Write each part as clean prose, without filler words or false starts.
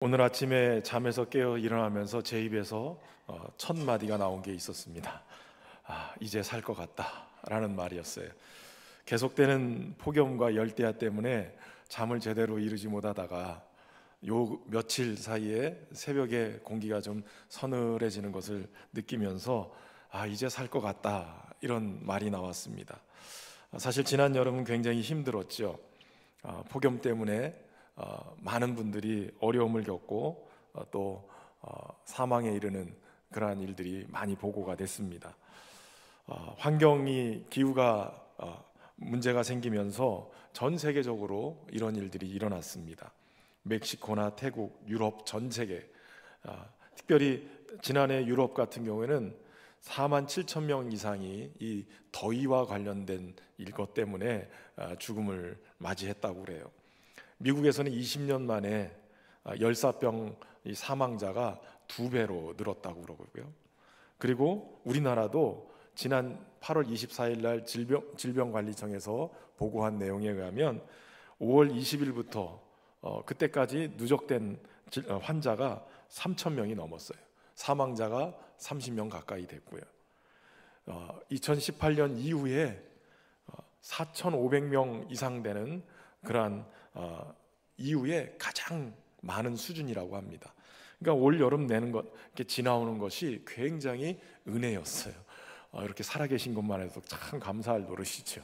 오늘 아침에 잠에서 깨어 일어나면서 제 입에서 첫 마디가 나온 게 있었습니다. 이제 살 것 같다 라는 말이었어요. 계속되는 폭염과 열대야 때문에 잠을 제대로 이루지 못하다가 요 며칠 사이에 새벽에 공기가 좀 서늘해지는 것을 느끼면서 이제 살 것 같다 이런 말이 나왔습니다. 사실 지난 여름은 굉장히 힘들었죠. 폭염 때문에 많은 분들이 어려움을 겪고 또 사망에 이르는 그러한 일들이 많이 보고가 됐습니다. 환경이 기후가 문제가 생기면서 전 세계적으로 이런 일들이 일어났습니다. 멕시코나 태국, 유럽 전 세계, 특별히 지난해 유럽 같은 경우에는 4만 7천 명 이상이 이 더위와 관련된 것 때문에 죽음을 맞이했다고 그래요. 미국에서는 20년 만에 열사병 사망자가 2배로 늘었다고 그러고요. 그리고 우리나라도 지난 8월 24일 날 질병관리청에서 보고한 내용에 의하면 5월 20일부터 그때까지 누적된 환자가 3천 명이 넘었어요. 사망자가 30명 가까이 됐고요. 2018년 이후에 4,500명 이상 되는 그러한 이후에 가장 많은 수준이라고 합니다. 그러니까 올 여름 내는 것, 이렇게 지나오는 것이 굉장히 은혜였어요. 이렇게 살아계신 것만 해도 참 감사할 노릇이죠.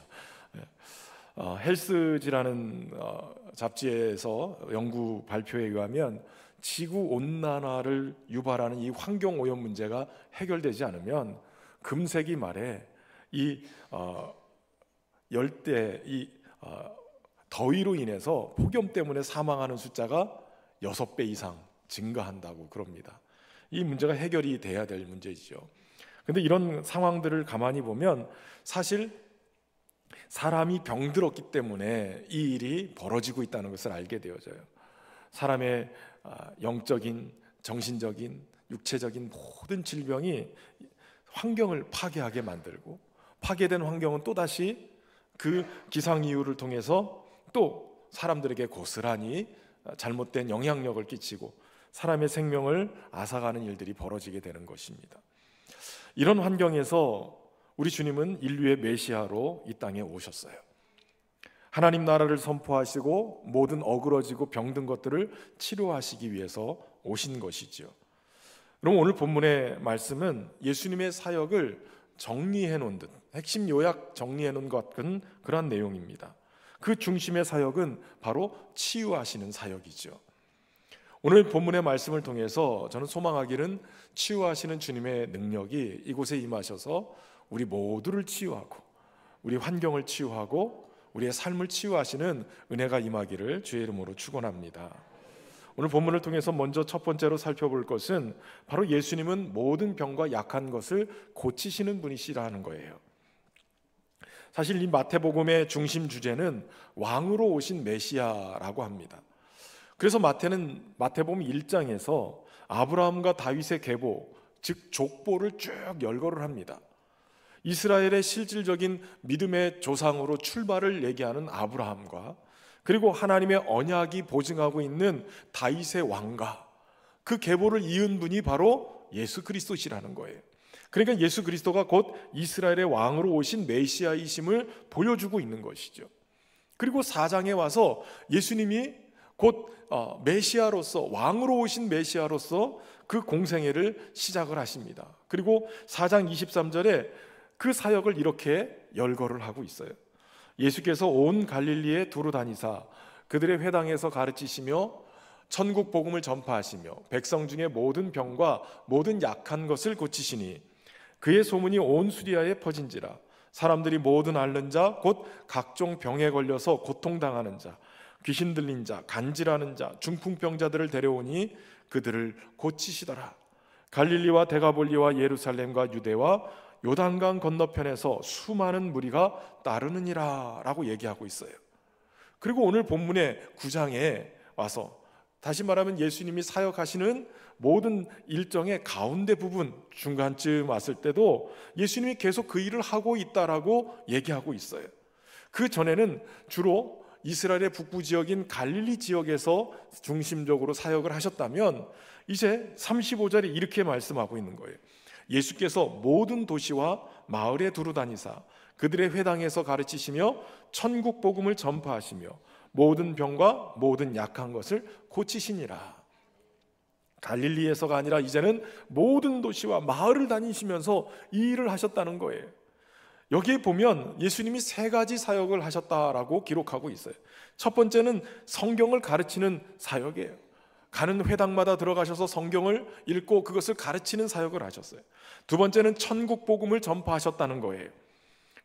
헬스지라는 잡지에서 연구 발표에 의하면 지구 온난화를 유발하는 이 환경 오염 문제가 해결되지 않으면 금세기 말에 이 열대 더위로 인해서 폭염 때문에 사망하는 숫자가 6배 이상 증가한다고 그럽니다. 이 문제가 해결이 돼야 될 문제이죠. 그런데 이런 상황들을 가만히 보면 사실 사람이 병들었기 때문에 이 일이 벌어지고 있다는 것을 알게 되어져요. 사람의 영적인, 정신적인, 육체적인 모든 질병이 환경을 파괴하게 만들고, 파괴된 환경은 또다시 그 기상이유를 통해서 또 사람들에게 고스란히 잘못된 영향력을 끼치고 사람의 생명을 앗아가는 일들이 벌어지게 되는 것입니다. 이런 환경에서 우리 주님은 인류의 메시아로 이 땅에 오셨어요. 하나님 나라를 선포하시고 모든 어그러지고 병든 것들을 치료하시기 위해서 오신 것이죠. 그럼 오늘 본문의 말씀은 예수님의 사역을 정리해 놓은 듯, 핵심 요약 정리해 놓은 것 같은 그런 내용입니다. 그 중심의 사역은 바로 치유하시는 사역이죠. 오늘 본문의 말씀을 통해서 저는 소망하기는 치유하시는 주님의 능력이 이곳에 임하셔서 우리 모두를 치유하고 우리 환경을 치유하고 우리의 삶을 치유하시는 은혜가 임하기를 주의 이름으로 축원합니다. 오늘 본문을 통해서 먼저 첫 번째로 살펴볼 것은 바로 예수님은 모든 병과 약한 것을 고치시는 분이시라는 거예요. 사실 이 마태복음의 중심 주제는 왕으로 오신 메시아라고 합니다. 그래서 마태는 마태복음 1장에서 아브라함과 다윗의 계보, 즉 족보를 쭉 열거를 합니다. 이스라엘의 실질적인 믿음의 조상으로 출발을 얘기하는 아브라함과 그리고 하나님의 언약이 보증하고 있는 다윗의 왕가, 그 계보를 이은 분이 바로 예수 그리스도시라는 거예요. 그러니까 예수 그리스도가 곧 이스라엘의 왕으로 오신 메시아이심을 보여주고 있는 것이죠. 그리고 4장에 와서 예수님이 곧 메시아로서, 왕으로 오신 메시아로서 그 공생애를 시작을 하십니다. 그리고 4장 23절에 그 사역을 이렇게 열거를 하고 있어요. 예수께서 온 갈릴리에 두루 다니사 그들의 회당에서 가르치시며 천국 복음을 전파하시며 백성 중에 모든 병과 모든 약한 것을 고치시니 그의 소문이 온 수리아에 퍼진지라. 사람들이 모든 앓는 자 곧 각종 병에 걸려서 고통당하는 자, 귀신 들린 자, 간질하는 자, 중풍병자들을 데려오니 그들을 고치시더라. 갈릴리와 데가볼리와 예루살렘과 유대와 요단강 건너편에서 수많은 무리가 따르느니라 라고 얘기하고 있어요. 그리고 오늘 본문의 9장에 와서 다시 말하면 예수님이 사역하시는 모든 일정의 가운데 부분, 중간쯤 왔을 때도 예수님이 계속 그 일을 하고 있다라고 얘기하고 있어요. 그 전에는 주로 이스라엘의 북부 지역인 갈릴리 지역에서 중심적으로 사역을 하셨다면 이제 35절에 이렇게 말씀하고 있는 거예요. 예수께서 모든 도시와 마을에 두루 다니사 그들의 회당에서 가르치시며 천국 복음을 전파하시며 모든 병과 모든 약한 것을 고치시니라. 갈릴리에서가 아니라 이제는 모든 도시와 마을을 다니시면서 이 일을 하셨다는 거예요. 여기에 보면 예수님이 세 가지 사역을 하셨다라고 기록하고 있어요. 첫 번째는 성경을 가르치는 사역이에요. 가는 회당마다 들어가셔서 성경을 읽고 그것을 가르치는 사역을 하셨어요. 두 번째는 천국 복음을 전파하셨다는 거예요.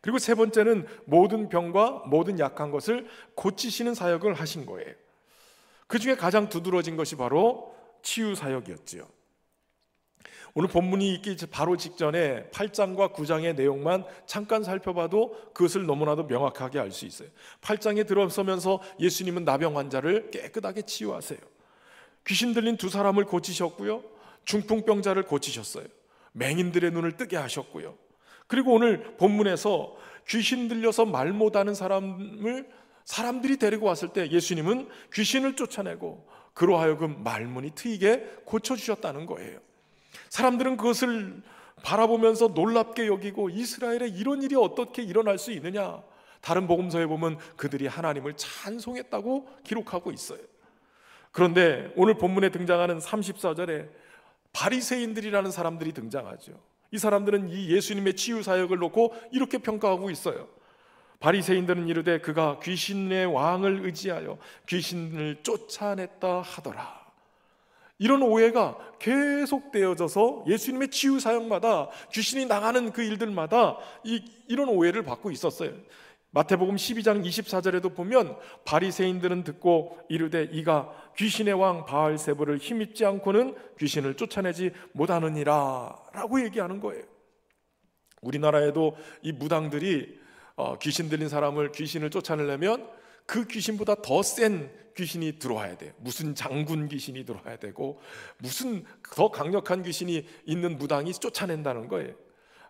그리고 세 번째는 모든 병과 모든 약한 것을 고치시는 사역을 하신 거예요. 그 중에 가장 두드러진 것이 바로 치유 사역이었지요. 오늘 본문이 있기 바로 직전에 8장과 9장의 내용만 잠깐 살펴봐도 그것을 너무나도 명확하게 알 수 있어요. 8장에 들어서면서 예수님은 나병 환자를 깨끗하게 치유하세요. 귀신 들린 두 사람을 고치셨고요, 중풍병자를 고치셨어요. 맹인들의 눈을 뜨게 하셨고요. 그리고 오늘 본문에서 귀신 들려서 말 못하는 사람을 사람들이 데리고 왔을 때 예수님은 귀신을 쫓아내고 그로 하여금 말문이 트이게 고쳐주셨다는 거예요. 사람들은 그것을 바라보면서 놀랍게 여기고 이스라엘에 이런 일이 어떻게 일어날 수 있느냐, 다른 복음서에 보면 그들이 하나님을 찬송했다고 기록하고 있어요. 그런데 오늘 본문에 등장하는 34절에 바리새인들이라는 사람들이 등장하죠. 이 사람들은 이 예수님의 치유 사역을 놓고 이렇게 평가하고 있어요. 바리새인들은 이르되 그가 귀신의 왕을 의지하여 귀신을 쫓아냈다 하더라. 이런 오해가 계속되어져서 예수님의 치유 사역마다 귀신이 나가는 그 일들마다 이런 오해를 받고 있었어요. 마태복음 12장 24절에도 보면 바리새인들은 듣고 이르되 이가 귀신의 왕 바알세불을 힘입지 않고는 귀신을 쫓아내지 못하느니라 라고 얘기하는 거예요. 우리나라에도 이 무당들이 귀신 들린 사람을 귀신을 쫓아내려면 그 귀신보다 더 센 귀신이 들어와야 돼요. 무슨 장군 귀신이 들어와야 되고 무슨 더 강력한 귀신이 있는 무당이 쫓아낸다는 거예요.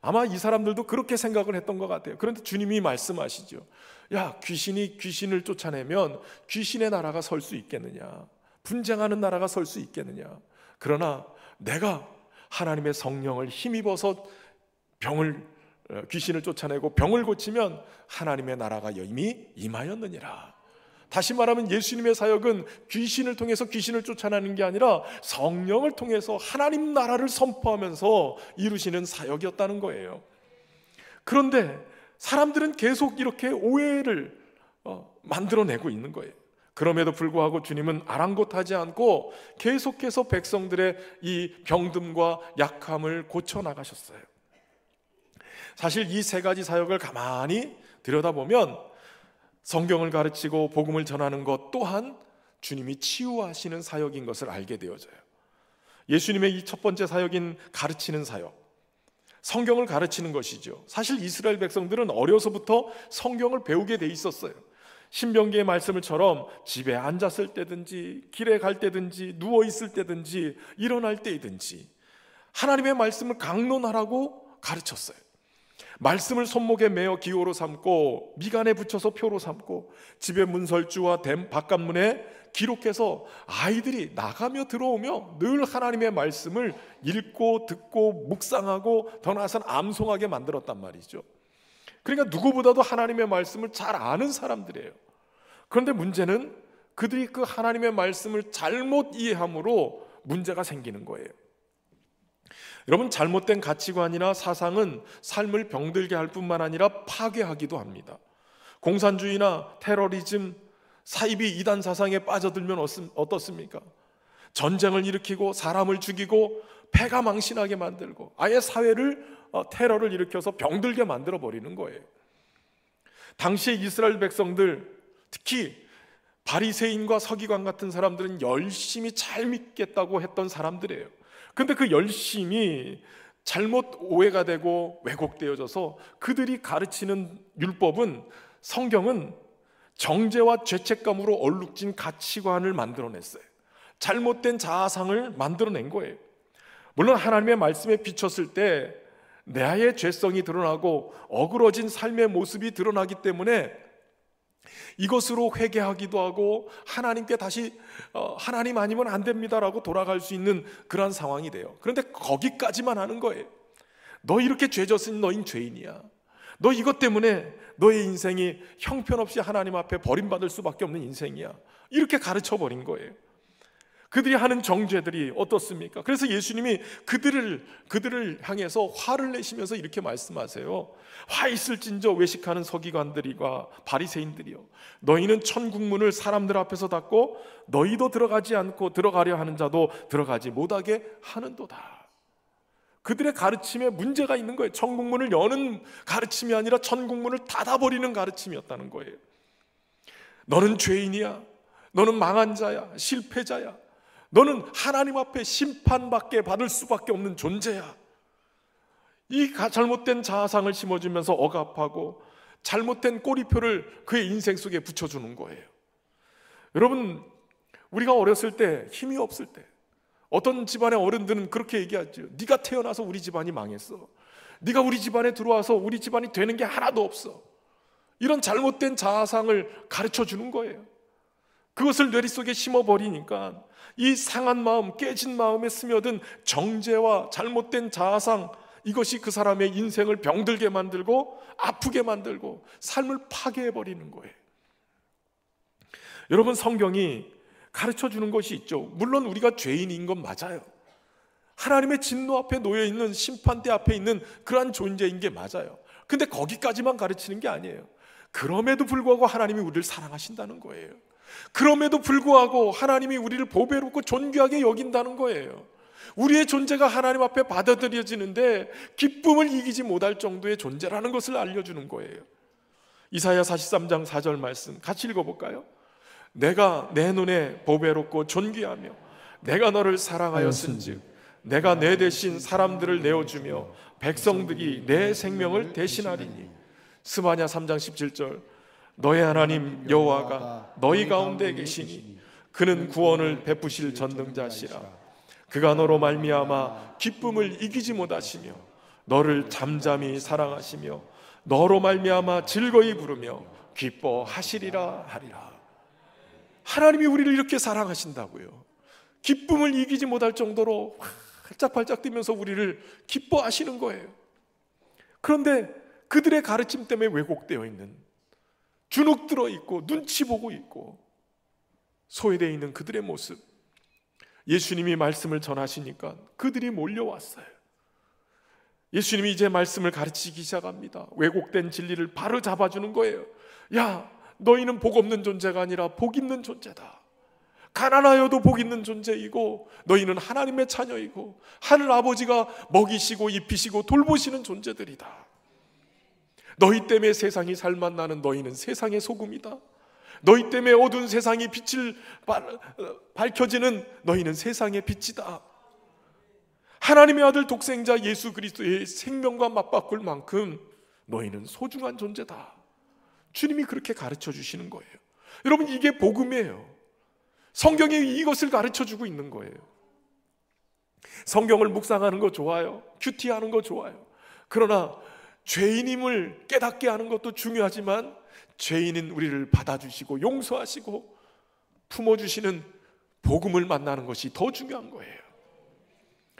아마 이 사람들도 그렇게 생각을 했던 것 같아요. 그런데 주님이 말씀하시죠. 야, 귀신이 귀신을 쫓아내면 귀신의 나라가 설 수 있겠느냐, 분쟁하는 나라가 설 수 있겠느냐. 그러나 내가 하나님의 성령을 힘입어서 귀신을 쫓아내고 병을 고치면 하나님의 나라가 이미 임하였느니라. 다시 말하면 예수님의 사역은 귀신을 통해서 귀신을 쫓아내는 게 아니라 성령을 통해서 하나님 나라를 선포하면서 이루시는 사역이었다는 거예요. 그런데 사람들은 계속 이렇게 오해를 만들어내고 있는 거예요. 그럼에도 불구하고 주님은 아랑곳하지 않고 계속해서 백성들의 이 병듦과 약함을 고쳐나가셨어요. 사실 이 세 가지 사역을 가만히 들여다보면 성경을 가르치고 복음을 전하는 것 또한 주님이 치유하시는 사역인 것을 알게 되어져요. 예수님의 이 첫 번째 사역인 가르치는 사역, 성경을 가르치는 것이죠. 사실 이스라엘 백성들은 어려서부터 성경을 배우게 돼 있었어요. 신명기의 말씀을처럼 집에 앉았을 때든지 길에 갈 때든지 누워 있을 때든지 일어날 때이든지 하나님의 말씀을 강론하라고 가르쳤어요. 말씀을 손목에 매어 기호로 삼고 미간에 붙여서 표로 삼고 집의 문설주와 바깥문에 기록해서 아이들이 나가며 들어오며 늘 하나님의 말씀을 읽고 듣고 묵상하고 더 나아가서는 암송하게 만들었단 말이죠. 그러니까 누구보다도 하나님의 말씀을 잘 아는 사람들이에요. 그런데 문제는 그들이 그 하나님의 말씀을 잘못 이해함으로 문제가 생기는 거예요. 여러분, 잘못된 가치관이나 사상은 삶을 병들게 할 뿐만 아니라 파괴하기도 합니다. 공산주의나 테러리즘, 사이비 이단 사상에 빠져들면 어떻습니까? 전쟁을 일으키고 사람을 죽이고 패가 망신하게 만들고 아예 사회를 테러를 일으켜서 병들게 만들어 버리는 거예요. 당시의 이스라엘 백성들, 특히 바리새인과 서기관 같은 사람들은 열심히 잘 믿겠다고 했던 사람들이에요. 근데 그 열심이 잘못 오해가 되고 왜곡되어져서 그들이 가르치는 율법은, 성경은 정죄와 죄책감으로 얼룩진 가치관을 만들어냈어요. 잘못된 자아상을 만들어낸 거예요. 물론 하나님의 말씀에 비쳤을 때 내 아의 죄성이 드러나고 어그러진 삶의 모습이 드러나기 때문에 이것으로 회개하기도 하고 하나님께 다시 하나님 아니면 안 됩니다라고 돌아갈 수 있는 그러한 상황이 돼요. 그런데 거기까지만 하는 거예요. 너 이렇게 죄 졌으니 너인 죄인이야. 너 이것 때문에 너의 인생이 형편없이 하나님 앞에 버림받을 수밖에 없는 인생이야. 이렇게 가르쳐 버린 거예요. 그들이 하는 정죄들이 어떻습니까? 그래서 예수님이 그들을 향해서 화를 내시면서 이렇게 말씀하세요. 화 있을진저 외식하는 서기관들이과 바리새인들이요, 너희는 천국문을 사람들 앞에서 닫고 너희도 들어가지 않고 들어가려 하는 자도 들어가지 못하게 하는도다. 그들의 가르침에 문제가 있는 거예요. 천국문을 여는 가르침이 아니라 천국문을 닫아버리는 가르침이었다는 거예요. 너는 죄인이야. 너는 망한 자야. 실패자야. 너는 하나님 앞에 심판받게 받을 수밖에 없는 존재야. 이 잘못된 자아상을 심어주면서 억압하고 잘못된 꼬리표를 그의 인생 속에 붙여주는 거예요. 여러분, 우리가 어렸을 때, 힘이 없을 때 어떤 집안의 어른들은 그렇게 얘기하죠. 네가 태어나서 우리 집안이 망했어. 네가 우리 집안에 들어와서 우리 집안이 되는 게 하나도 없어. 이런 잘못된 자아상을 가르쳐 주는 거예요. 그것을 뇌리 속에 심어버리니까 이 상한 마음, 깨진 마음에 스며든 정죄와 잘못된 자아상, 이것이 그 사람의 인생을 병들게 만들고 아프게 만들고 삶을 파괴해버리는 거예요. 여러분, 성경이 가르쳐주는 것이 있죠. 물론 우리가 죄인인 건 맞아요. 하나님의 진노 앞에 놓여있는, 심판대 앞에 있는 그러한 존재인 게 맞아요. 근데 거기까지만 가르치는 게 아니에요. 그럼에도 불구하고 하나님이 우리를 사랑하신다는 거예요. 그럼에도 불구하고 하나님이 우리를 보배롭고 존귀하게 여긴다는 거예요. 우리의 존재가 하나님 앞에 받아들여지는데 기쁨을 이기지 못할 정도의 존재라는 것을 알려주는 거예요. 이사야 43장 4절 말씀 같이 읽어볼까요? 내가 내 눈에 보배롭고 존귀하며 내가 너를 사랑하였은즉 내가 내 대신 사람들을 내어주며 백성들이 내 생명을 대신하리니. 스바냐 3장 17절 너의 하나님 여호와가 너희 가운데 계시니 그는 구원을 베푸실 전능자시라. 그가 너로 말미암아 기쁨을 이기지 못하시며 너를 잠잠히 사랑하시며 너로 말미암아 즐거이 부르며 기뻐하시리라 하리라. 하나님이 우리를 이렇게 사랑하신다고요. 기쁨을 이기지 못할 정도로 활짝활짝 뛰면서 우리를 기뻐하시는 거예요. 그런데 그들의 가르침 때문에 왜곡되어 있는, 주눅 들어 있고 눈치 보고 있고 소외되어 있는 그들의 모습, 예수님이 말씀을 전하시니까 그들이 몰려왔어요. 예수님이 이제 말씀을 가르치기 시작합니다. 왜곡된 진리를 바로 잡아주는 거예요. 야, 너희는 복 없는 존재가 아니라 복 있는 존재다. 가난하여도 복 있는 존재이고 너희는 하나님의 자녀이고 하늘 아버지가 먹이시고 입히시고 돌보시는 존재들이다. 너희 때문에 세상이 살맛나는 너희는 세상의 소금이다. 너희 때문에 어두운 세상이 빛을 밝혀지는 너희는 세상의 빛이다. 하나님의 아들 독생자 예수 그리스도의 생명과 맞바꿀 만큼 너희는 소중한 존재다. 주님이 그렇게 가르쳐 주시는 거예요. 여러분, 이게 복음이에요. 성경이 이것을 가르쳐 주고 있는 거예요. 성경을 묵상하는 거 좋아요. 큐티하는 거 좋아요. 그러나 죄인임을 깨닫게 하는 것도 중요하지만 죄인인 우리를 받아주시고 용서하시고 품어주시는 복음을 만나는 것이 더 중요한 거예요.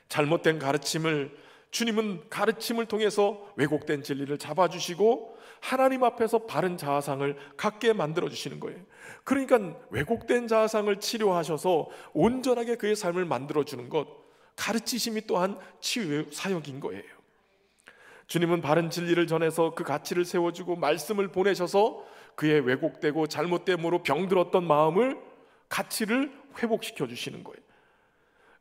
잘못된 가르침을, 주님은 가르침을 통해서 왜곡된 진리를 잡아주시고 하나님 앞에서 바른 자아상을 갖게 만들어주시는 거예요. 그러니까 왜곡된 자아상을 치료하셔서 온전하게 그의 삶을 만들어주는 것, 가르치심이 또한 치유의 사역인 거예요. 주님은 바른 진리를 전해서 그 가치를 세워주고 말씀을 보내셔서 그의 왜곡되고 잘못됨으로 병들었던 마음을, 가치를 회복시켜 주시는 거예요.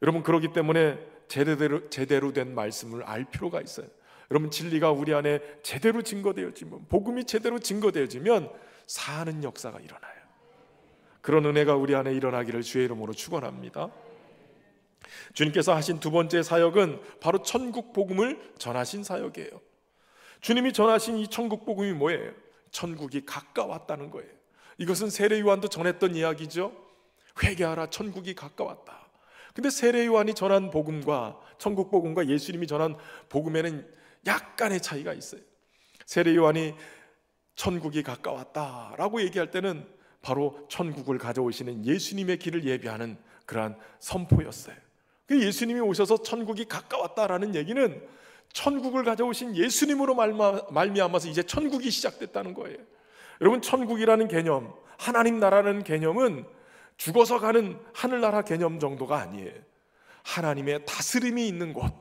여러분, 그렇기 때문에 제대로 된 말씀을 알 필요가 있어요. 여러분, 진리가 우리 안에 제대로 증거되어지면, 복음이 제대로 증거되어지면 사는 역사가 일어나요. 그런 은혜가 우리 안에 일어나기를 주의 이름으로 축원합니다. 주님께서 하신 두 번째 사역은 바로 천국 복음을 전하신 사역이에요. 주님이 전하신 이 천국 복음이 뭐예요? 천국이 가까웠다는 거예요. 이것은 세례 요한도 전했던 이야기죠. 회개하라, 천국이 가까웠다. 근데 세례 요한이 전한 복음과 천국 복음과 예수님이 전한 복음에는 약간의 차이가 있어요. 세례 요한이 천국이 가까웠다라고 얘기할 때는 바로 천국을 가져오시는 예수님의 길을 예비하는 그러한 선포였어요. 예수님이 오셔서 천국이 가까웠다라는 얘기는 천국을 가져오신 예수님으로 말미암아서 이제 천국이 시작됐다는 거예요. 여러분, 천국이라는 개념, 하나님 나라는 개념은 죽어서 가는 하늘나라 개념 정도가 아니에요. 하나님의 다스림이 있는 곳,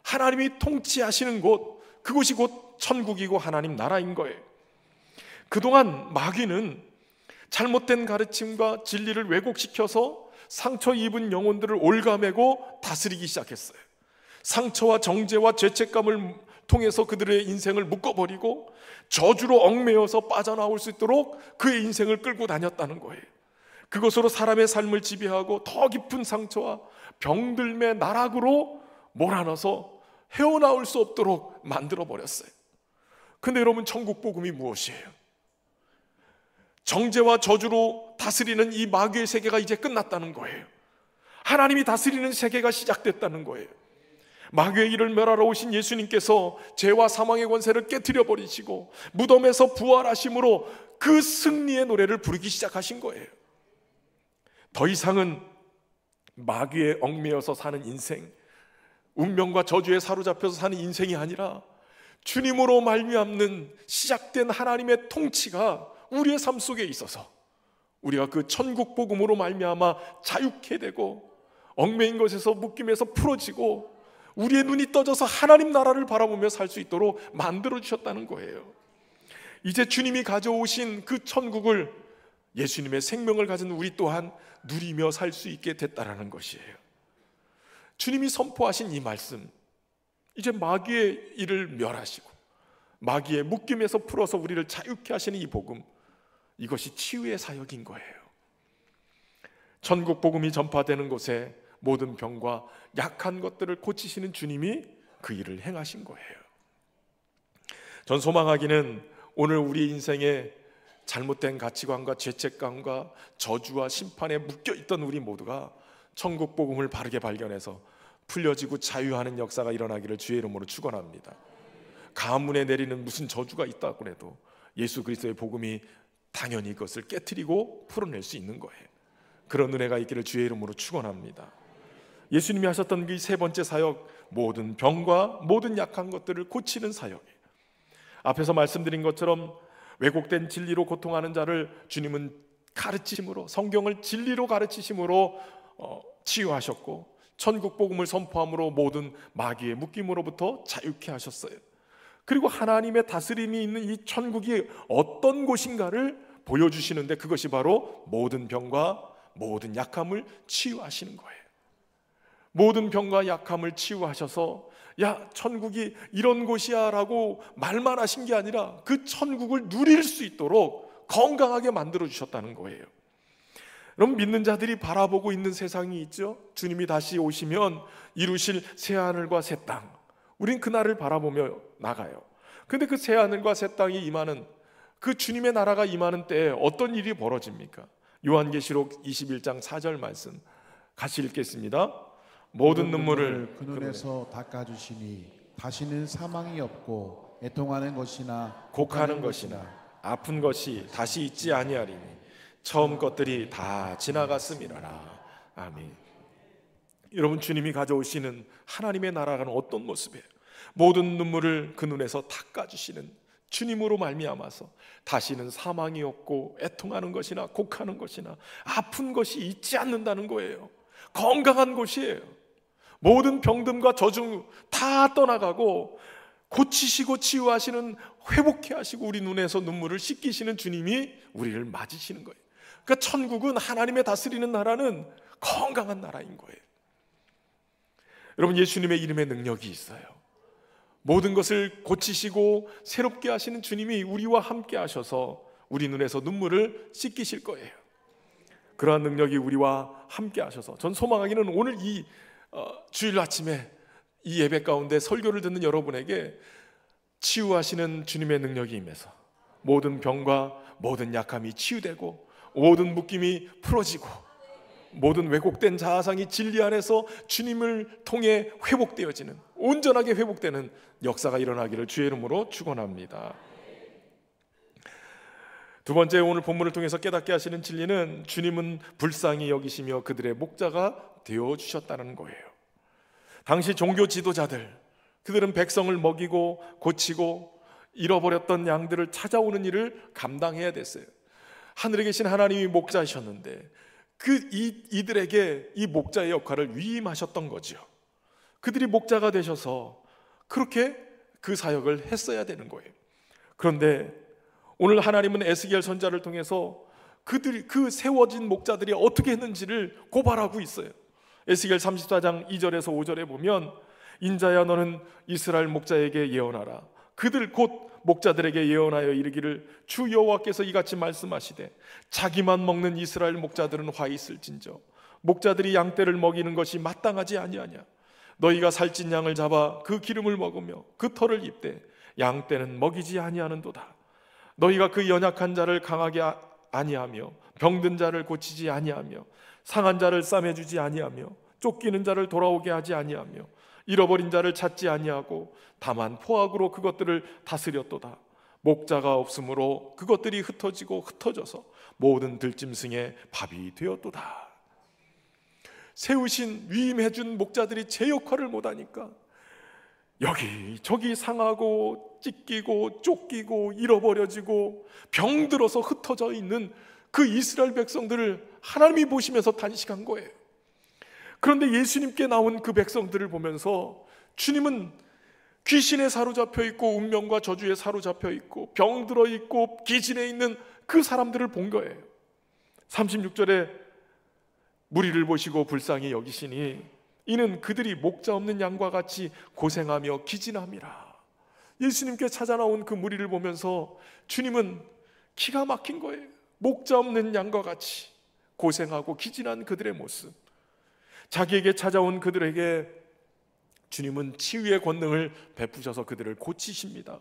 하나님이 통치하시는 곳, 그곳이 곧 천국이고 하나님 나라인 거예요. 그동안 마귀는 잘못된 가르침과 진리를 왜곡시켜서 상처 입은 영혼들을 올가매고 다스리기 시작했어요. 상처와 정죄와 죄책감을 통해서 그들의 인생을 묶어버리고 저주로 얽매여서 빠져나올 수 있도록 그의 인생을 끌고 다녔다는 거예요. 그것으로 사람의 삶을 지배하고 더 깊은 상처와 병들매 나락으로 몰아넣어서 헤어나올 수 없도록 만들어버렸어요. 근데 여러분, 천국 복음이 무엇이에요? 정죄와 저주로 다스리는 이 마귀의 세계가 이제 끝났다는 거예요. 하나님이 다스리는 세계가 시작됐다는 거예요. 마귀의 일을 멸하러 오신 예수님께서 죄와 사망의 권세를 깨트려 버리시고 무덤에서 부활하심으로 그 승리의 노래를 부르기 시작하신 거예요. 더 이상은 마귀에 얽매여서 사는 인생, 운명과 저주에 사로잡혀서 사는 인생이 아니라 주님으로 말미암는 시작된 하나님의 통치가 우리의 삶 속에 있어서 우리가 그 천국 복음으로 말미암아 자유케 되고 얽매인 것에서 묶임에서 풀어지고 우리의 눈이 떠져서 하나님 나라를 바라보며 살 수 있도록 만들어 주셨다는 거예요. 이제 주님이 가져오신 그 천국을 예수님의 생명을 가진 우리 또한 누리며 살 수 있게 됐다라는 것이에요. 주님이 선포하신 이 말씀, 이제 마귀의 일을 멸하시고 마귀의 묶임에서 풀어서 우리를 자유케 하시는 이 복음, 이것이 치유의 사역인 거예요. 천국 복음이 전파되는 곳에 모든 병과 약한 것들을 고치시는 주님이 그 일을 행하신 거예요. 전 소망하기는 오늘 우리 인생에 잘못된 가치관과 죄책감과 저주와 심판에 묶여있던 우리 모두가 천국 복음을 바르게 발견해서 풀려지고 자유하는 역사가 일어나기를 주의 이름으로 축원합니다. 가문에 내리는 무슨 저주가 있다고 해도 예수 그리스도의 복음이 당연히 그것을 깨트리고 풀어낼 수 있는 거예요. 그런 은혜가 있기를 주의 이름으로 축원합니다. 예수님이 하셨던 그 세 번째 사역, 모든 병과 모든 약한 것들을 고치는 사역이에요. 앞에서 말씀드린 것처럼 왜곡된 진리로 고통하는 자를 주님은 가르치심으로, 성경을 진리로 가르치심으로 치유하셨고, 천국 복음을 선포함으로 모든 마귀의 묶임으로부터 자유케 하셨어요. 그리고 하나님의 다스림이 있는 이 천국이 어떤 곳인가를 보여주시는데, 그것이 바로 모든 병과 모든 약함을 치유하시는 거예요. 모든 병과 약함을 치유하셔서 야, 천국이 이런 곳이야 라고 말만 하신 게 아니라 그 천국을 누릴 수 있도록 건강하게 만들어 주셨다는 거예요. 여러분, 믿는 자들이 바라보고 있는 세상이 있죠. 주님이 다시 오시면 이루실 새하늘과 새 땅, 우린 그날을 바라보며 나가요. 근데 그 새하늘과 새 땅이 임하는, 그 주님의 나라가 임하는 때에 어떤 일이 벌어집니까? 요한계시록 21장 4절 말씀 같이 읽겠습니다. 모든 눈물을 그 눈에서 닦아주시니 다시는 사망이 없고 애통하는 것이나 곡하는 것이나 아픈 것이 다시 있지 아니하리니 처음 것들이 다 지나갔음이라라. 아멘. 여러분, 주님이 가져오시는 하나님의 나라는 어떤 모습이에요? 모든 눈물을 그 눈에서 닦아주시는 주님으로 말미암아서 다시는 사망이 없고 애통하는 것이나 곡하는 것이나 아픈 것이 있지 않는다는 거예요. 건강한 곳이에요. 모든 병듦과 저주 다 떠나가고 고치시고 치유하시는, 회복해 하시고 우리 눈에서 눈물을 씻기시는 주님이 우리를 맞으시는 거예요. 그러니까 천국은, 하나님의 다스리는 나라는 건강한 나라인 거예요. 여러분, 예수님의 이름에 능력이 있어요. 모든 것을 고치시고 새롭게 하시는 주님이 우리와 함께 하셔서 우리 눈에서 눈물을 씻기실 거예요. 그러한 능력이 우리와 함께 하셔서, 전 소망하기는 오늘 이 주일 아침에 이 예배 가운데 설교를 듣는 여러분에게 치유하시는 주님의 능력이 임해서 모든 병과 모든 약함이 치유되고 모든 묶임이 풀어지고 모든 왜곡된 자아상이 진리 안에서 주님을 통해 회복되어지는, 온전하게 회복되는 역사가 일어나기를 주의 이름으로 축원합니다. 두 번째, 오늘 본문을 통해서 깨닫게 하시는 진리는 주님은 불쌍히 여기시며 그들의 목자가 되어주셨다는 거예요. 당시 종교 지도자들, 그들은 백성을 먹이고 고치고 잃어버렸던 양들을 찾아오는 일을 감당해야 됐어요. 하늘에 계신 하나님이 목자이셨는데 이들에게 이 목자의 역할을 위임하셨던 거죠. 그들이 목자가 되셔서 그렇게 그 사역을 했어야 되는 거예요. 그런데 오늘 하나님은 에스겔 선지자를 통해서 그 세워진 목자들이 어떻게 했는지를 고발하고 있어요. 에스겔 34장 2절에서 5절에 보면, 인자야 너는 이스라엘 목자에게 예언하라. 그들 곧 목자들에게 예언하여 이르기를 주 여호와께서 이같이 말씀하시되 자기만 먹는 이스라엘 목자들은 화 있을진저 목자들이 양떼를 먹이는 것이 마땅하지 아니하냐. 너희가 살찐 양을 잡아 그 기름을 먹으며 그 털을 입되 양떼는 먹이지 아니하는도다. 너희가 그 연약한 자를 강하게 아니하며 병든 자를 고치지 아니하며 상한 자를 싸매주지 아니하며 쫓기는 자를 돌아오게 하지 아니하며 잃어버린 자를 찾지 아니하고 다만 포악으로 그것들을 다스렸도다. 목자가 없으므로 그것들이 흩어지고 흩어져서 모든 들짐승의 밥이 되었도다. 세우신 위임해준 목자들이 제 역할을 못하니까 여기저기 상하고 찢기고 쫓기고 잃어버려지고 병들어서 흩어져 있는 그 이스라엘 백성들을 하나님이 보시면서 단식한 거예요. 그런데 예수님께 나온 그 백성들을 보면서 주님은 귀신에 사로잡혀 있고 운명과 저주에 사로잡혀 있고 병들어 있고 기진해 있는 그 사람들을 본 거예요. 36절에 무리를 보시고 불쌍히 여기시니 이는 그들이 목자 없는 양과 같이 고생하며 기진함이라. 예수님께 찾아 나온 그 무리를 보면서 주님은 기가 막힌 거예요. 목자 없는 양과 같이 고생하고 기진한 그들의 모습, 자기에게 찾아온 그들에게 주님은 치유의 권능을 베푸셔서 그들을 고치십니다.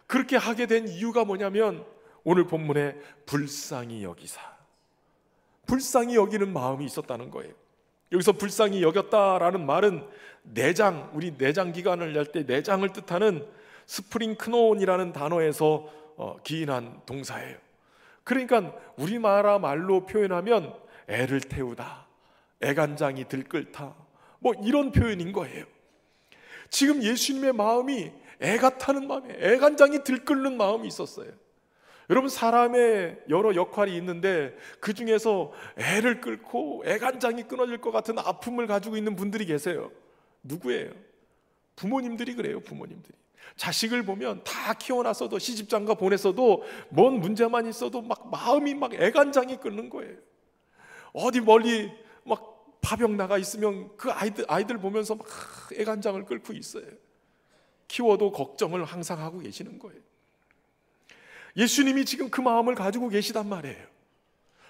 그렇게 하게 된 이유가 뭐냐면 오늘 본문에 불쌍히 여기사, 불쌍히 여기는 마음이 있었다는 거예요. 여기서 불쌍히 여겼다라는 말은 내장, 우리 내장 기관을 열 때 내장을 뜻하는 스프링크논이라는 단어에서 기인한 동사예요. 그러니까 우리나라 말로 표현하면 애를 태우다, 애간장이 들끓다, 뭐 이런 표현인 거예요. 지금 예수님의 마음이 애가 타는 마음이에요. 애간장이 들끓는 마음이 있었어요. 여러분, 사람의 여러 역할이 있는데 그 중에서 애를 끓고 애간장이 끊어질 것 같은 아픔을 가지고 있는 분들이 계세요. 누구예요? 부모님들이 그래요. 부모님들이 자식을 보면 다 키워놨어도 시집장가 보냈어도 뭔 문제만 있어도 막 마음이 막 애간장이 끓는 거예요. 어디 멀리 막 파병 나가 있으면 그 아이들 보면서 막 애간장을 끓고 있어요. 키워도 걱정을 항상 하고 계시는 거예요. 예수님이 지금 그 마음을 가지고 계시단 말이에요.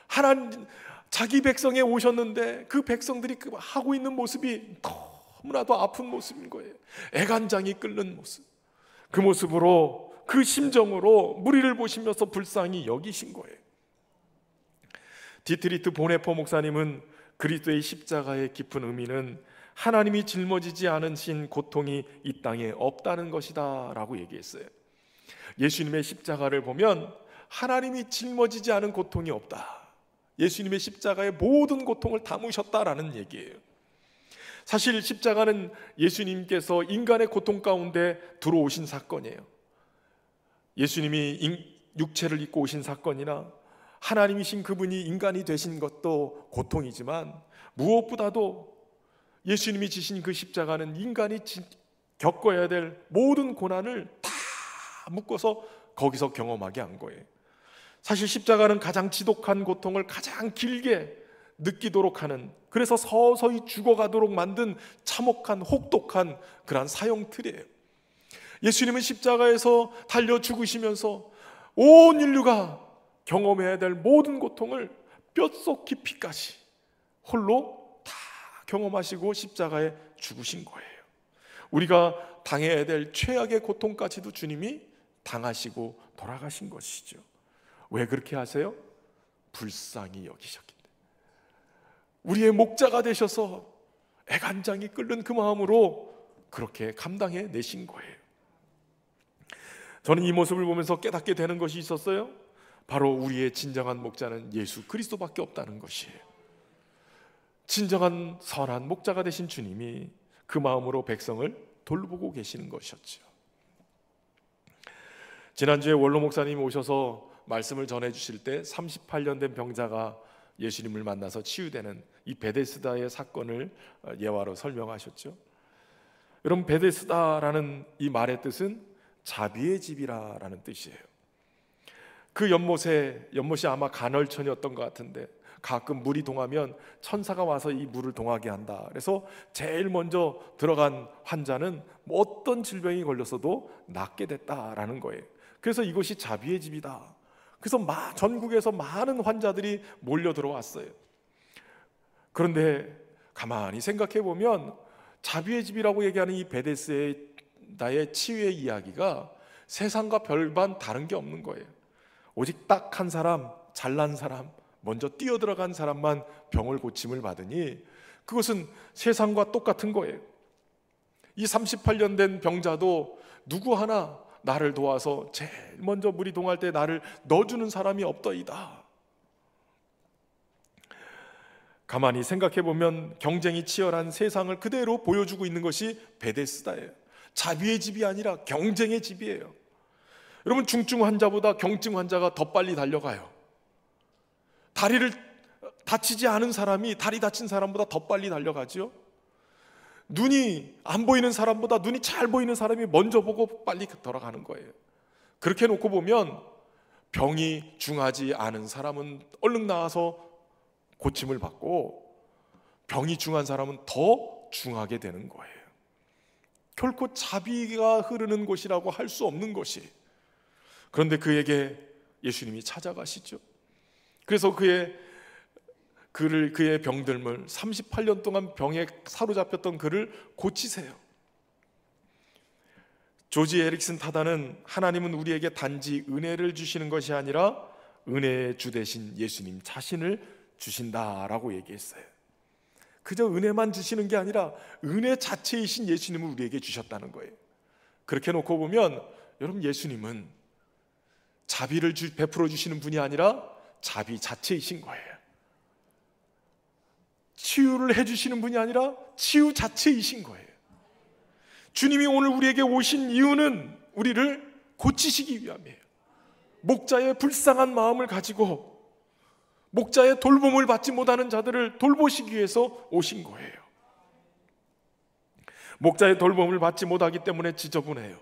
하나님 자기 백성에 오셨는데 그 백성들이 하고 있는 모습이 너무나도 아픈 모습인 거예요. 애간장이 끓는 모습. 그 모습으로, 그 심정으로 무리를 보시면서 불쌍히 여기신 거예요. 디트리트 보네퍼 목사님은 그리스도의 십자가의 깊은 의미는 하나님이 짊어지지 않으신 고통이 이 땅에 없다는 것이다 라고 얘기했어요. 예수님의 십자가를 보면 하나님이 짊어지지 않은 고통이 없다. 예수님의 십자가의 모든 고통을 담으셨다라는 얘기예요. 사실 십자가는 예수님께서 인간의 고통 가운데 들어오신 사건이에요. 예수님이 육체를 입고 오신 사건이나 하나님이신 그분이 인간이 되신 것도 고통이지만 무엇보다도 예수님이 지신 그 십자가는 인간이 겪어야 될 모든 고난을 다 묶어서 거기서 경험하게 한 거예요. 사실 십자가는 가장 지독한 고통을 가장 길게 느끼도록 하는, 그래서 서서히 죽어가도록 만든 참혹한 혹독한 그러한 사형틀이에요. 예수님은 십자가에서 달려 죽으시면서 온 인류가 경험해야 될 모든 고통을 뼛속 깊이까지 홀로 다 경험하시고 십자가에 죽으신 거예요. 우리가 당해야 될 최악의 고통까지도 주님이 당하시고 돌아가신 것이죠. 왜 그렇게 하세요? 불쌍히 여기셨기 때문에. 우리의 목자가 되셔서 애간장이 끓는 그 마음으로 그렇게 감당해 내신 거예요. 저는 이 모습을 보면서 깨닫게 되는 것이 있었어요. 바로 우리의 진정한 목자는 예수 그리스도밖에 없다는 것이에요. 진정한 선한 목자가 되신 주님이 그 마음으로 백성을 돌보고 계시는 것이었죠. 지난주에 원로 목사님이 오셔서 말씀을 전해주실 때 38년 된 병자가 예수님을 만나서 치유되는 이 베데스다의 사건을 예화로 설명하셨죠. 여러분, 베데스다라는 이 말의 뜻은 자비의 집이라는 뜻이에요. 그 연못이 아마 간헐천이었던 것 같은데 가끔 물이 동하면 천사가 와서 이 물을 동하게 한다. 그래서 제일 먼저 들어간 환자는 어떤 질병이 걸렸어도 낫게 됐다라는 거예요. 그래서 이것이 자비의 집이다. 그래서 전국에서 많은 환자들이 몰려 들어왔어요. 그런데 가만히 생각해 보면 자비의 집이라고 얘기하는 이 베데스다의 치유의 이야기가 세상과 별반 다른 게 없는 거예요. 오직 딱 한 사람, 잘난 사람, 먼저 뛰어들어간 사람만 병을 고침을 받으니 그것은 세상과 똑같은 거예요. 이 38년 된 병자도 누구 하나 나를 도와서 제일 먼저 물이 동할 때 나를 넣어주는 사람이 없더이다. 가만히 생각해 보면 경쟁이 치열한 세상을 그대로 보여주고 있는 것이 베데스다예요. 자비의 집이 아니라 경쟁의 집이에요. 여러분, 중증 환자보다 경증 환자가 더 빨리 달려가요. 다리를 다치지 않은 사람이 다리 다친 사람보다 더 빨리 달려가죠. 눈이 안 보이는 사람보다 눈이 잘 보이는 사람이 먼저 보고 빨리 돌아가는 거예요. 그렇게 놓고 보면 병이 중하지 않은 사람은 얼른 나와서 고침을 받고 병이 중한 사람은 더 중하게 되는 거예요. 결코 자비가 흐르는 곳이라고 할 수 없는 것이. 그런데 그에게 예수님이 찾아가시죠. 그래서 그의 병들물 38년 동안 병에 사로잡혔던 그를 고치세요. 조지 에릭슨 타다는 하나님은 우리에게 단지 은혜를 주시는 것이 아니라 은혜의 주 되신 예수님 자신을 주신다라고 얘기했어요. 그저 은혜만 주시는 게 아니라 은혜 자체이신 예수님을 우리에게 주셨다는 거예요. 그렇게 놓고 보면 여러분, 예수님은 자비를 베풀어 주시는 분이 아니라 자비 자체이신 거예요. 치유를 해주시는 분이 아니라 치유 자체이신 거예요. 주님이 오늘 우리에게 오신 이유는 우리를 고치시기 위함이에요. 목자의 불쌍한 마음을 가지고 목자의 돌봄을 받지 못하는 자들을 돌보시기 위해서 오신 거예요. 목자의 돌봄을 받지 못하기 때문에 지저분해요.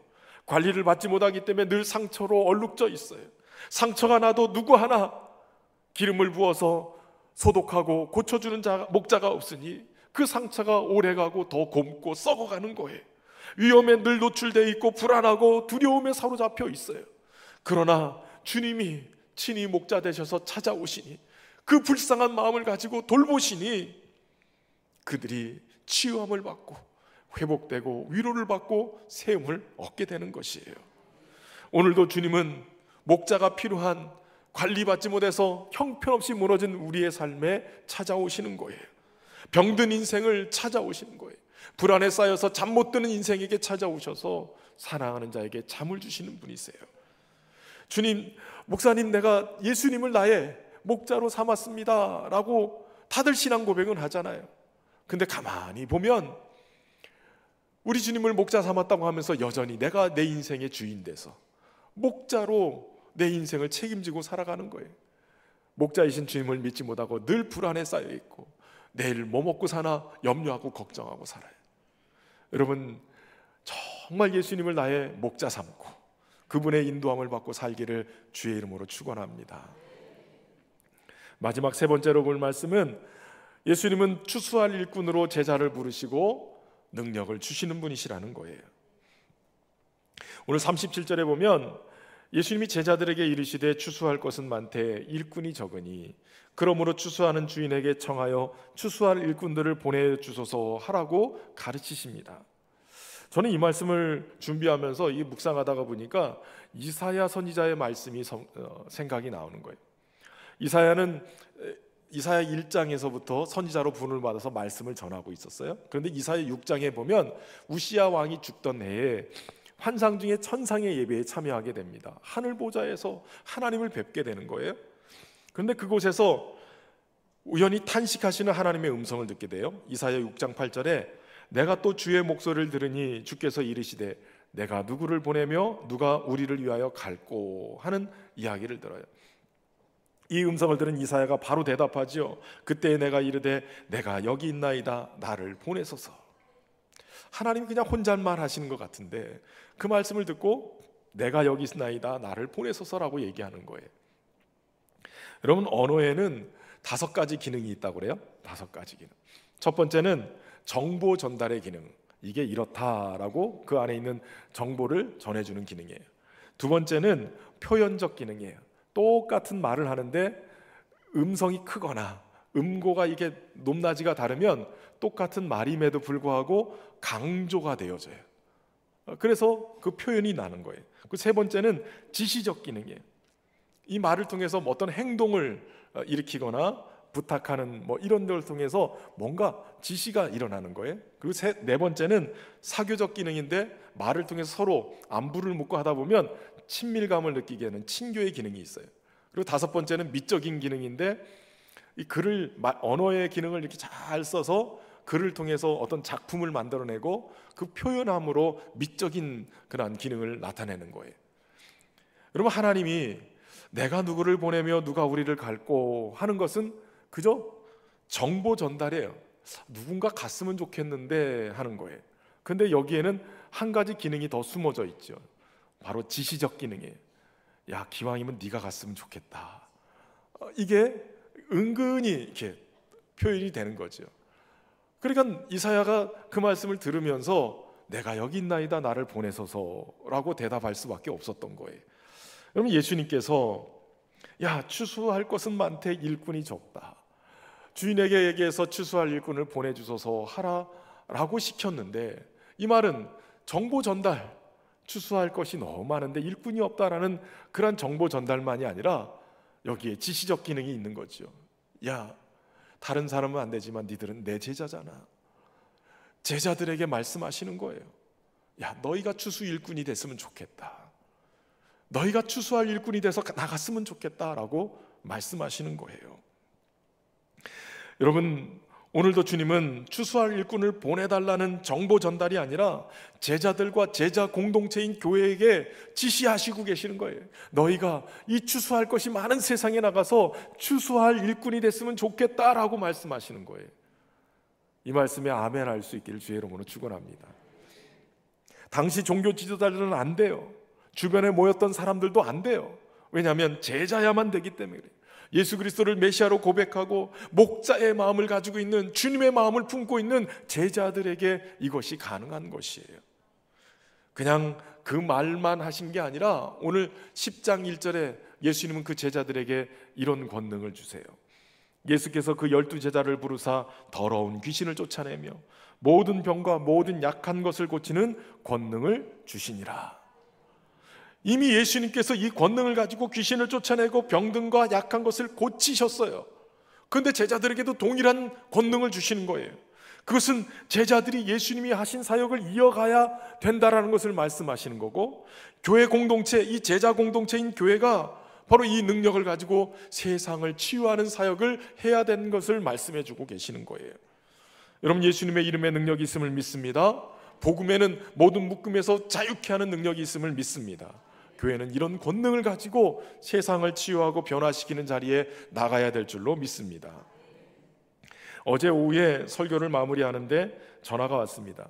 관리를 받지 못하기 때문에 늘 상처로 얼룩져 있어요. 상처가 나도 누구 하나 기름을 부어서 소독하고 고쳐주는 목자가 없으니 그 상처가 오래가고 더 곪고 썩어가는 거예요. 위험에 늘 노출되어 있고 불안하고 두려움에 사로잡혀 있어요. 그러나 주님이 친히 목자 되셔서 찾아오시니 그 불쌍한 마음을 가지고 돌보시니 그들이 치유함을 받고 회복되고 위로를 받고 세움을 얻게 되는 것이에요. 오늘도 주님은 목자가 필요한, 관리받지 못해서 형편없이 무너진 우리의 삶에 찾아오시는 거예요. 병든 인생을 찾아오시는 거예요. 불안에 쌓여서 잠 못 드는 인생에게 찾아오셔서 사랑하는 자에게 잠을 주시는 분이세요. 주님, 목사님, 내가 예수님을 나의 목자로 삼았습니다 라고 다들 신앙 고백은 하잖아요. 근데 가만히 보면 우리 주님을 목자 삼았다고 하면서 여전히 내가 내 인생의 주인 돼서 목자로 내 인생을 책임지고 살아가는 거예요. 목자이신 주님을 믿지 못하고 늘 불안에 쌓여있고 내일 뭐 먹고 사나 염려하고 걱정하고 살아요. 여러분, 정말 예수님을 나의 목자 삼고 그분의 인도함을 받고 살기를 주의 이름으로 축원합니다. 마지막 세 번째로 볼 말씀은 예수님은 추수할 일꾼으로 제자를 부르시고 능력을 주시는 분이시라는 거예요. 오늘 37절에 보면 예수님이 제자들에게 이르시되 추수할 것은 많되 일꾼이 적으니 그러므로 추수하는 주인에게 청하여 추수할 일꾼들을 보내주소서 하라고 가르치십니다. 저는 이 말씀을 준비하면서 이 묵상하다가 보니까 이사야 선지자의 말씀이 생각이 나오는 거예요. 이사야는 이사야 1장에서부터 선지자로 부름을 받아서 말씀을 전하고 있었어요. 그런데 이사야 6장에 보면 우시야 왕이 죽던 해에 환상 중에 천상의 예배에 참여하게 됩니다. 하늘 보좌에서 하나님을 뵙게 되는 거예요. 그런데 그곳에서 우연히 탄식하시는 하나님의 음성을 듣게 돼요. 이사야 6장 8절에 내가 또 주의 목소리를 들으니 주께서 이르시되 내가 누구를 보내며 누가 우리를 위하여 갈꼬 하는 이야기를 들어요. 이 음성을 들은 이사야가 바로 대답하지요. 그때 내가 이르되 내가 여기 있나이다 나를 보내소서. 하나님이 그냥 혼잣말 하시는 것 같은데 그 말씀을 듣고 내가 여기 있나이다 나를 보내소서라고 얘기하는 거예요. 여러분, 언어에는 5가지 기능이 있다고 그래요. 5가지 기능. 첫 번째는 정보 전달의 기능. 이게 이렇다라고 그 안에 있는 정보를 전해주는 기능이에요. 두 번째는 표현적 기능이에요. 똑같은 말을 하는데 음성이 크거나 음고가 이게 높낮이가 다르면 똑같은 말임에도 불구하고 강조가 되어져요. 그래서 그 표현이 나는 거예요. 그 세 번째는 지시적 기능이에요. 이 말을 통해서 어떤 행동을 일으키거나 부탁하는 이런 걸 통해서 뭔가 지시가 일어나는 거예요. 그리고 네 번째는 사교적 기능인데 말을 통해서 서로 안부를 묻고 하다 보면 친밀감을 느끼게 하는 친교의 기능이 있어요. 그리고 5번째는 미적인 기능인데 이 글을 언어의 기능을 이렇게 잘 써서 글을 통해서 어떤 작품을 만들어내고 그 표현함으로 미적인 그런 기능을 나타내는 거예요. 여러분, 하나님이 내가 누구를 보내며 누가 우리를 갈꼬 하는 것은 그저 정보 전달이에요. 누군가 갔으면 좋겠는데 하는 거예요. 근데 여기에는 한 가지 기능이 더 숨어져 있죠. 바로 지시적 기능이에요. 야, 기왕이면 네가 갔으면 좋겠다. 이게 은근히 이렇게 표현이 되는 거죠. 그러니까 이사야가 그 말씀을 들으면서 내가 여기 있나이다 나를 보내소서라고 대답할 수밖에 없었던 거예요. 여러분, 예수님께서 야, 추수할 것은 많되 일꾼이 적다. 주인에게 얘기해서 추수할 일꾼을 보내주소서 하라라고 시켰는데 이 말은 정보 전달, 추수할 것이 너무 많은데 일꾼이 없다라는 그런 정보 전달만이 아니라 여기에 지시적 기능이 있는 거죠. 야, 다른 사람은 안 되지만 니들은 내 제자잖아. 제자들에게 말씀하시는 거예요. 야, 너희가 추수 일꾼이 됐으면 좋겠다. 너희가 추수할 일꾼이 돼서 나갔으면 좋겠다라고 말씀하시는 거예요. 여러분, 오늘도 주님은 추수할 일꾼을 보내달라는 정보 전달이 아니라 제자들과 제자 공동체인 교회에게 지시하시고 계시는 거예요. 너희가 이 추수할 것이 많은 세상에 나가서 추수할 일꾼이 됐으면 좋겠다라고 말씀하시는 거예요. 이 말씀에 아멘 할 수 있기를 주의 이름으로 축원합니다. 당시 종교 지도자들은 안 돼요. 주변에 모였던 사람들도 안 돼요. 왜냐하면 제자야만 되기 때문에 그래요. 예수 그리스도를 메시아로 고백하고 목자의 마음을 가지고 있는, 주님의 마음을 품고 있는 제자들에게 이것이 가능한 것이에요. 그냥 그 말만 하신 게 아니라 오늘 10장 1절에 예수님은 그 제자들에게 이런 권능을 주세요. 예수께서 그 12제자를 부르사 더러운 귀신을 쫓아내며 모든 병과 모든 약한 것을 고치는 권능을 주시니라. 이미 예수님께서 이 권능을 가지고 귀신을 쫓아내고 병든과 약한 것을 고치셨어요. 그런데 제자들에게도 동일한 권능을 주시는 거예요. 그것은 제자들이 예수님이 하신 사역을 이어가야 된다라는 것을 말씀하시는 거고, 교회 공동체, 이 제자 공동체인 교회가 바로 이 능력을 가지고 세상을 치유하는 사역을 해야 되는 것을 말씀해 주고 계시는 거예요. 여러분, 예수님의 이름에 능력이 있음을 믿습니다. 복음에는 모든 묶음에서 자유케 하는 능력이 있음을 믿습니다. 교회는 이런 권능을 가지고 세상을 치유하고 변화시키는 자리에 나가야 될 줄로 믿습니다. 어제 오후에 설교를 마무리하는데 전화가 왔습니다.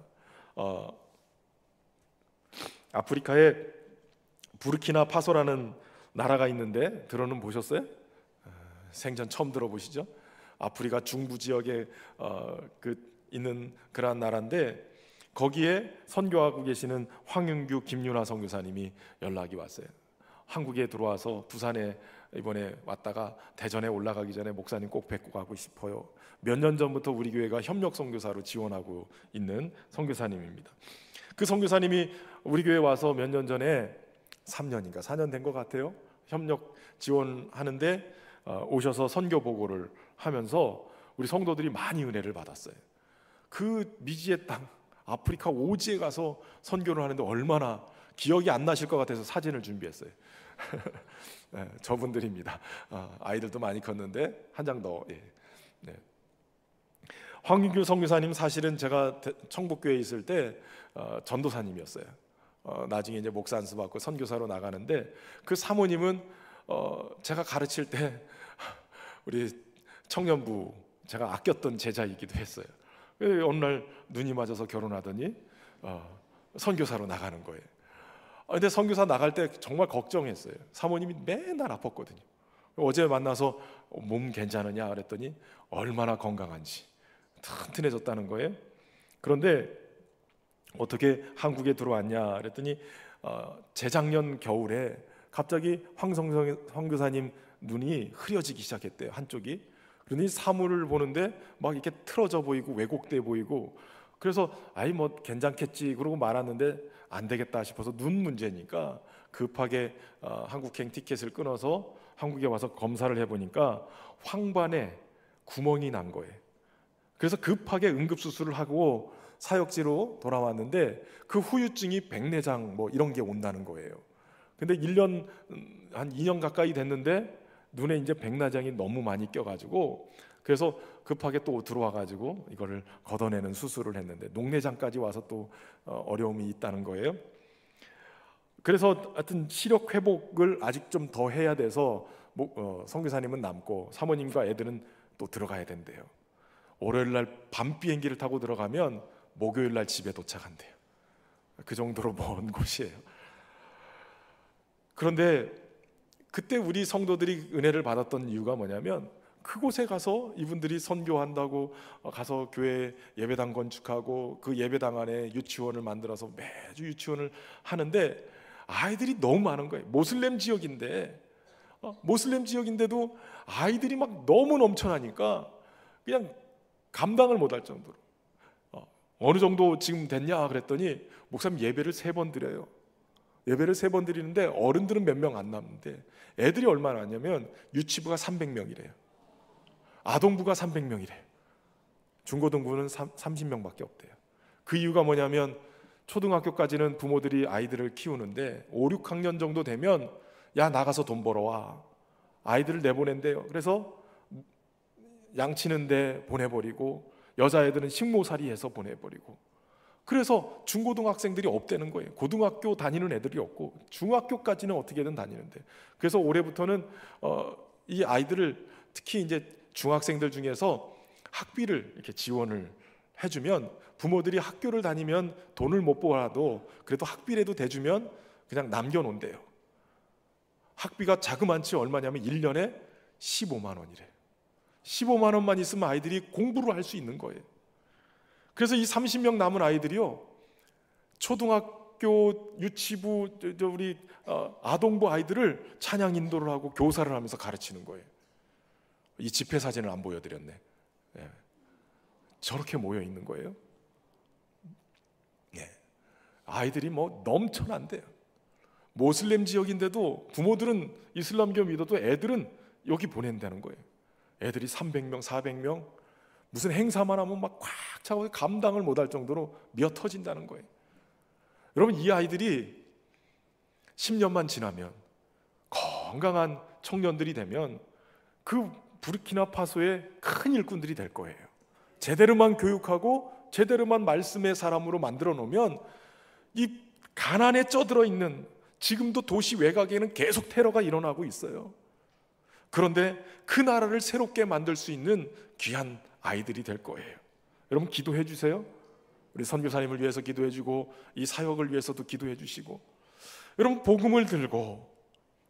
아프리카에 부르키나파소라는 나라가 있는데 들어는 보셨어요? 생전 처음 들어보시죠? 아프리카 중부 지역에 있는 그러한 나라인데 거기에 선교하고 계시는 황윤규, 김윤아 선교사님이 연락이 왔어요. 한국에 들어와서 부산에 이번에 왔다가 대전에 올라가기 전에 목사님 꼭 뵙고 가고 싶어요. 몇 년 전부터 우리 교회가 협력 선교사로 지원하고 있는 선교사님입니다. 그 선교사님이 우리 교회 와서 몇 년 전에 3년인가 4년 된 것 같아요. 협력 지원하는데 오셔서 선교 보고를 하면서 우리 성도들이 많이 은혜를 받았어요. 그 미지의 땅 아프리카 오지에 가서 선교를 하는데 얼마나 기억이 안 나실 것 같아서 사진을 준비했어요. 네, 저분들입니다. 아이들도 많이 컸는데 한 장 더. 예. 네. 황윤규 선교사님 사실은 제가 청북교회에 있을 때 전도사님이었어요. 나중에 이제 목사 안수 받고 선교사로 나가는데 그 사모님은 제가 가르칠 때 우리 청년부 제가 아꼈던 제자이기도 했어요. 어느 날 눈이 맞아서 결혼하더니 선교사로 나가는 거예요. 근데 선교사 나갈 때 정말 걱정했어요. 사모님이 맨날 아팠거든요. 어제 만나서 몸 괜찮으냐 그랬더니 얼마나 건강한지 튼튼해졌다는 거예요. 그런데 어떻게 한국에 들어왔냐 그랬더니 재작년 겨울에 갑자기 황 교사님 눈이 흐려지기 시작했대요. 한쪽이. 그러니 사물을 보는데 막 이렇게 틀어져 보이고 왜곡돼 보이고, 그래서 아이 뭐 괜찮겠지 그러고 말았는데 안 되겠다 싶어서 눈 문제니까 급하게 한국행 티켓을 끊어서 한국에 와서 검사를 해보니까 황반에 구멍이 난 거예요. 그래서 급하게 응급수술을 하고 사역지로 돌아왔는데 그 후유증이 백내장 뭐 이런 게 온다는 거예요. 근데 1년 한 2년 가까이 됐는데 눈에 이제 백내장이 너무 많이 껴가지고 그래서 급하게 또 들어와가지고 이거를 걷어내는 수술을 했는데 녹내장까지 와서 또 어려움이 있다는 거예요. 그래서 하여튼 시력 회복을 아직 좀 더 해야 돼서 선교사님은 남고 사모님과 애들은 또 들어가야 된대요. 월요일날 밤 비행기를 타고 들어가면 목요일날 집에 도착한대요. 그 정도로 먼 곳이에요. 그런데 그때 우리 성도들이 은혜를 받았던 이유가 뭐냐면 그곳에 가서 이분들이 선교한다고 가서 교회 예배당 건축하고 그 예배당 안에 유치원을 만들어서 매주 유치원을 하는데 아이들이 너무 많은 거예요. 모슬렘 지역인데도 아이들이 막 너무 넘쳐나니까 그냥 감당을 못할 정도로. 어느 정도 지금 됐냐 그랬더니 목사님 예배를 3번 드려요. 예배를 3번 드리는데 어른들은 몇 명 안 남는데 애들이 얼마나 왔냐면 유치부가 300명이래요. 아동부가 300명이래요. 중고등부는 30명밖에 없대요. 그 이유가 뭐냐면 초등학교까지는 부모들이 아이들을 키우는데 5, 6학년 정도 되면 야 나가서 돈 벌어와. 아이들을 내보낸대요. 그래서 양치는데 보내버리고 여자애들은 식모살이 해서 보내버리고, 그래서 중고등학생들이 없대는 거예요. 고등학교 다니는 애들이 없고 중학교까지는 어떻게든 다니는데, 그래서 올해부터는 이 아이들을 특히 이제 중학생들 중에서 학비를 이렇게 지원을 해주면 부모들이 학교를 다니면 돈을 못 벌어도 그래도 학비라도 대주면 그냥 남겨놓은대요. 학비가 자그만치 얼마냐면 1년에 15만 원이래요. 15만 원만 있으면 아이들이 공부를 할 수 있는 거예요. 그래서 이 30명 남은 아이들이요, 초등학교 유치부 우리 아동부 아이들을 찬양 인도를 하고 교사를 하면서 가르치는 거예요. 이 집회 사진을 안 보여드렸네. 예. 저렇게 모여 있는 거예요. 예. 아이들이 뭐 넘쳐난대요. 모슬렘 지역인데도 부모들은 이슬람교 믿어도 애들은 여기 보낸다는 거예요. 애들이 300명, 400명, 무슨 행사만 하면 막 꽉 차고 감당을 못할 정도로 미어 터진다는 거예요. 여러분, 이 아이들이 10년만 지나면 건강한 청년들이 되면 그 부르키나파소의 큰 일꾼들이 될 거예요. 제대로만 교육하고 제대로만 말씀의 사람으로 만들어 놓으면 이 가난에 쪄들어 있는, 지금도 도시 외곽에는 계속 테러가 일어나고 있어요. 그런데 그 나라를 새롭게 만들 수 있는 귀한 아이들이 될 거예요. 여러분 기도해 주세요. 우리 선교사님을 위해서 기도해 주고 이 사역을 위해서도 기도해 주시고, 여러분 복음을 들고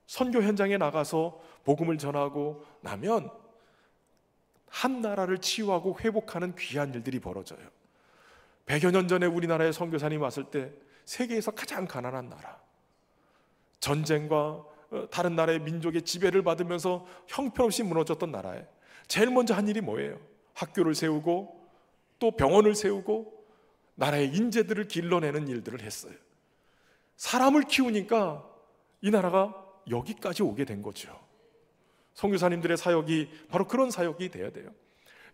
선교 현장에 나가서 복음을 전하고 나면 한 나라를 치유하고 회복하는 귀한 일들이 벌어져요. 100여 년 전에 우리나라에 선교사님 왔을 때 세계에서 가장 가난한 나라, 전쟁과 다른 나라의 민족의 지배를 받으면서 형편없이 무너졌던 나라에 제일 먼저 한 일이 뭐예요? 학교를 세우고 또 병원을 세우고 나라의 인재들을 길러내는 일들을 했어요. 사람을 키우니까 이 나라가 여기까지 오게 된 거죠. 선교사님들의 사역이 바로 그런 사역이 돼야 돼요.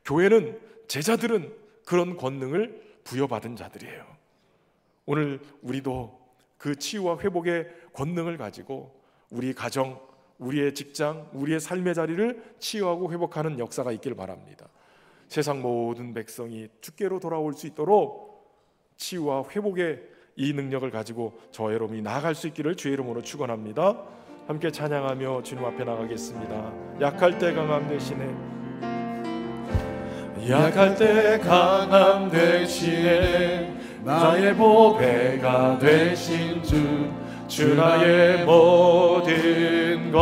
교회는, 제자들은 그런 권능을 부여받은 자들이에요. 오늘 우리도 그 치유와 회복의 권능을 가지고 우리 가정, 우리의 직장, 우리의 삶의 자리를 치유하고 회복하는 역사가 있길 바랍니다. 세상 모든 백성이 주께로 돌아올 수 있도록 치유와 회복의 이 능력을 가지고 저와 여러분이 나아갈 수 있기를 주의 이름으로 축원합니다. 함께 찬양하며 주님 앞에 나가겠습니다. 약할 때 강함 되시네, 약할 때 강함 되시네, 나의 보배가 되신 주 나의 모든 것,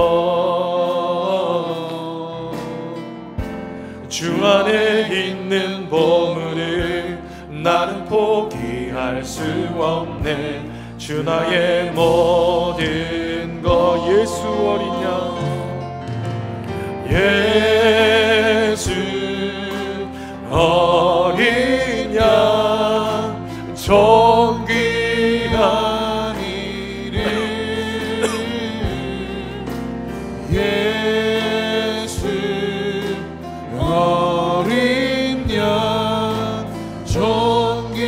주 안에 있는 보물을 나는 포기할 수 없네. 주 나의 모든 것, 예수 어린 양, 예수 어린 양, 존귀한 이름, 예수 어린 양, 존귀한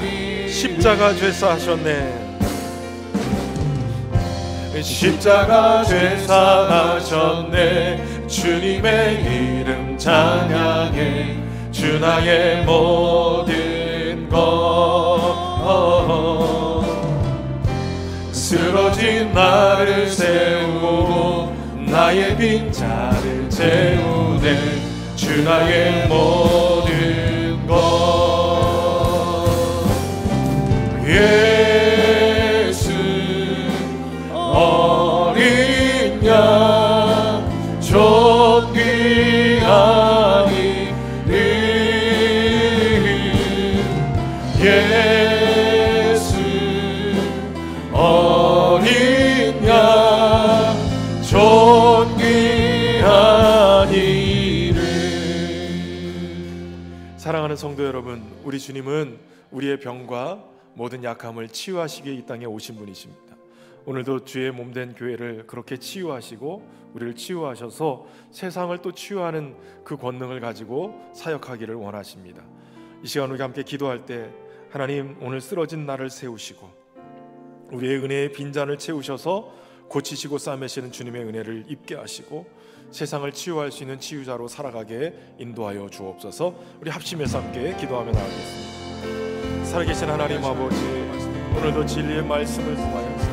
이름. 십자가 죄사하셨네, 십자가 죄사하셨네. 주님의 이름 찬양해. 주 나의 모든 것, 쓰러진 나를 세우고 나의 빈자를 채우네. 주 나의 모든 것, 예수 어린 양, 존귀한 이름, 예수 어린 양, 존귀한 이름. 사랑하는 성도 여러분, 우리 주님은 우리의 병과 모든 약함을 치유하시기에 이 땅에 오신 분이십니다. 오늘도 주의 몸된 교회를 그렇게 치유하시고 우리를 치유하셔서 세상을 또 치유하는 그 권능을 가지고 사역하기를 원하십니다. 이 시간 우리가 함께 기도할 때 하나님, 오늘 쓰러진 나를 세우시고 우리의 은혜의 빈잔을 채우셔서 고치시고 싸매시는 주님의 은혜를 입게 하시고 세상을 치유할 수 있는 치유자로 살아가게 인도하여 주옵소서. 우리 합심해서 함께 기도하며 나가겠습니다. 살아계신 하나님 아버지, 오늘도 진리의 말씀을 통하여서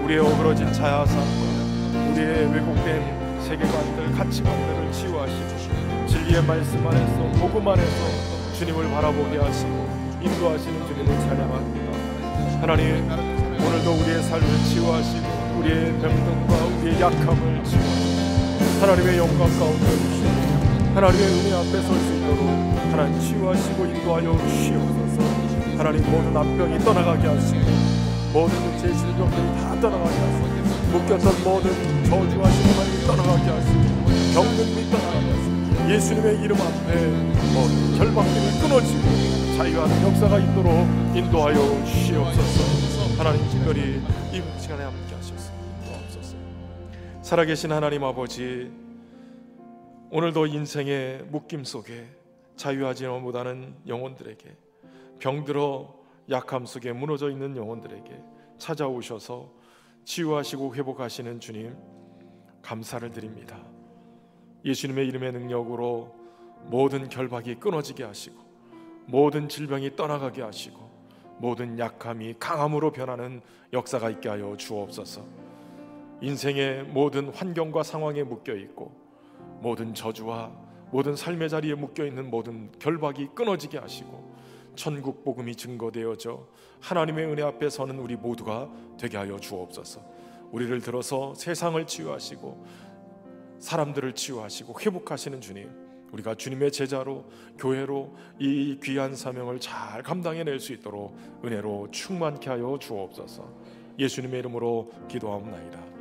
우리의 어그러진 자아상과 우리의 왜곡된 세계관들, 가치관들을 치유하시고 진리의 말씀 안에서, 복음 안에서 주님을 바라보게 하시고 인도하시는 주님을 찬양합니다. 하나님, 오늘도 우리의 삶을 치유하시고 우리의 병든과 우리의 약함을 치유하시고 하나님의 영광 가운데 오시고 하나님의 은혜 앞에 설 수 있도록 하나님 치유하시고 인도하여 주시옵소서. 하나님, 모든 압병이 떠나가게 하시고 모든 제 질병들이 다 떠나가게 하시고 묶였던 모든 저주와 신망이 떠나가게 하시고 병든이 떠나가게 하시고 예수님의 이름 앞에 모든 결박들이 끊어지고 자유하는 역사가 있도록 인도하여 주시옵소서. 하나님, 특별히 이 시간에 함께 하셔서 인도하옵소서. 살아계신 하나님 아버지, 오늘도 인생의 묶임 속에 자유하지 못하는 영혼들에게, 병들어 약함 속에 무너져 있는 영혼들에게 찾아오셔서 치유하시고 회복하시는 주님, 감사를 드립니다. 예수님의 이름의 능력으로 모든 결박이 끊어지게 하시고 모든 질병이 떠나가게 하시고 모든 약함이 강함으로 변하는 역사가 있게 하여 주옵소서. 인생의 모든 환경과 상황에 묶여있고 모든 저주와 모든 삶의 자리에 묶여있는 모든 결박이 끊어지게 하시고 천국 복음이 증거되어져 하나님의 은혜 앞에 서는 우리 모두가 되게 하여 주옵소서. 우리를 들어서 세상을 치유하시고 사람들을 치유하시고 회복하시는 주님, 우리가 주님의 제자로 교회로 이 귀한 사명을 잘 감당해낼 수 있도록 은혜로 충만케 하여 주옵소서. 예수님의 이름으로 기도하옵나이다.